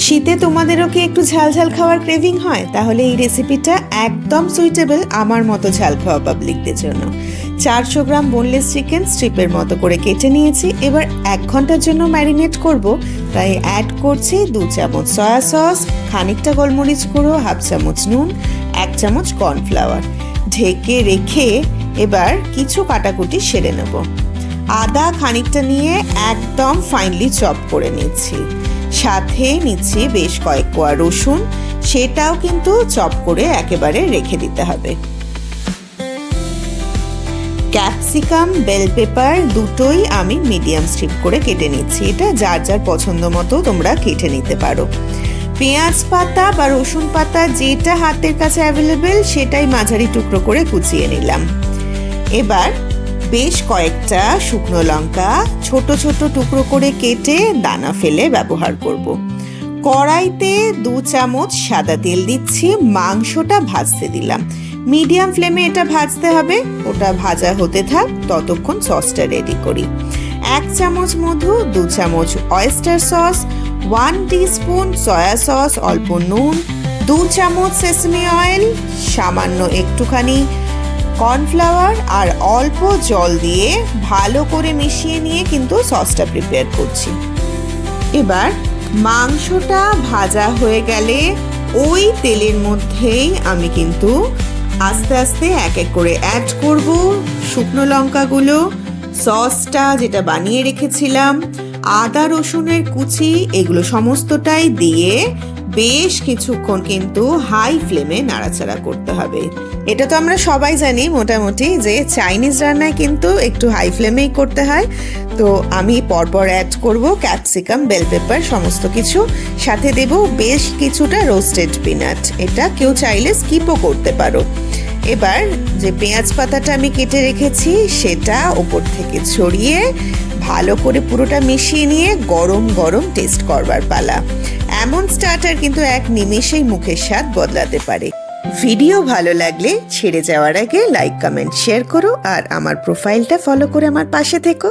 শীতে তোমাদেরও কি একটু ঝাল ঝাল খাওয়ার ক্রেভিং হয়? তাহলে এই রেসিপিটা একদম সুইটেবল আমার মতো ঝাল খাওয়া পাবলিকদের জন্য। 400 গ্রাম বোনলেস চিকেন স্ট্রিপের মতো করে কেটে নিয়েছি। এবার 1 ঘন্টার জন্য ম্যারিনেট করব। তাই অ্যাড করছি 2 চামচ সয়া সস, খানিকটা গোলমরিচ গুঁড়ো, 1/2 চামচ নুন, 1 চামচ কর্নফ্লাওয়ার। ঢেকে রেখে এবার কিছু কাটাকুটি সেরে নেব। আদা খানিকটা নিয়ে একদম ফাইনলি চপ করে নিচ্ছি। সাথে নিচ্ছি বেশ কয়েক কোয়া রসুন, সেটাও কিন্তু চপ করে একেবারে রেখে দিতে হবে। ক্যাপসিকাম, বেল পেপার দুটোই আমি মিডিয়াম স্ট্রিপ করে কেটে নিচ্ছি। এটা যার যার পছন্দ মতো তোমরা কেটে নিতে পারো। পেঁয়াজ পাতা বা রসুন পাতা যেটা হাতের কাছে অ্যাভেলেবেল সেটাই মাঝারি টুকরো করে কুচিয়ে নিলাম। এবার বেশ কয়েকটা শুকনো লঙ্কা ছোট ছোট টুকরো করে কেটে দানা ফেলে ব্যবহার করব। কড়াইতে 2 চামচ সাদা তেল দিচ্ছি, মাংসটা ভাজতে দিলাম। মিডিয়াম ফ্লেমে এটা ভাজতে হবে। ওটা ভাজা হতে থাক, ততক্ষণ সসটা রেডি করি। 1 চামচ মধু, 2 চামচ oyster sauce, 1 teaspoon soya sauce, অল্প নুন, 2 চামচ সেসমি অয়েল, সামান্য একটুখানি কর্নফ্লাওয়ার আর অল্প জল দিয়ে ভালো করে মিশিয়ে নিয়ে কিন্তু সসটা প্রিপেয়ার করছি। এবার মাংসটা ভাজা হয়ে গেলে ওই তেলের মধ্যেই আমি কিন্তু আস্তে আস্তে এক এক করে অ্যাড করব শুকনো লঙ্কাগুলো, সসটা যেটা বানিয়ে রেখেছিলাম, আদা রসুনের কুচি, এগুলো সমস্তটাই দিয়ে বেশ কিছুক্ষণ কিন্তু হাই ফ্লেমে নাড়াচাড়া করতে হবে। এটা তো আমরা সবাই জানি মোটামুটি যে চাইনিজ রান্নায় কিন্তু একটু হাই ফ্লেমেই করতে হয়। তো আমি পরপর অ্যাড করব ক্যাপসিকাম, বেল পেপার সমস্ত কিছু, সাথে দেব বেশ কিছুটা রোস্টেড পিনাট। এটা কেউ চাইলে স্কিপও করতে পারো। এবার যে পেঁয়াজ পাতাটা আমি কেটে রেখেছি সেটা ওপর থেকে ছড়িয়ে ভালো করে পুরোটা মিশিয়ে নিয়ে গরম গরম টেস্ট করবার পালা। এমন স্টার্টার কিন্তু এক নিমেষেই মুখের স্বাদ বদলাতে পারে। ভিডিও ভালো লাগলে ছেড়ে যাওয়ার আগে লাইক, কমেন্ট, শেয়ার করো আর আমার প্রোফাইলটা ফলো করে আমার পাশে থেকো।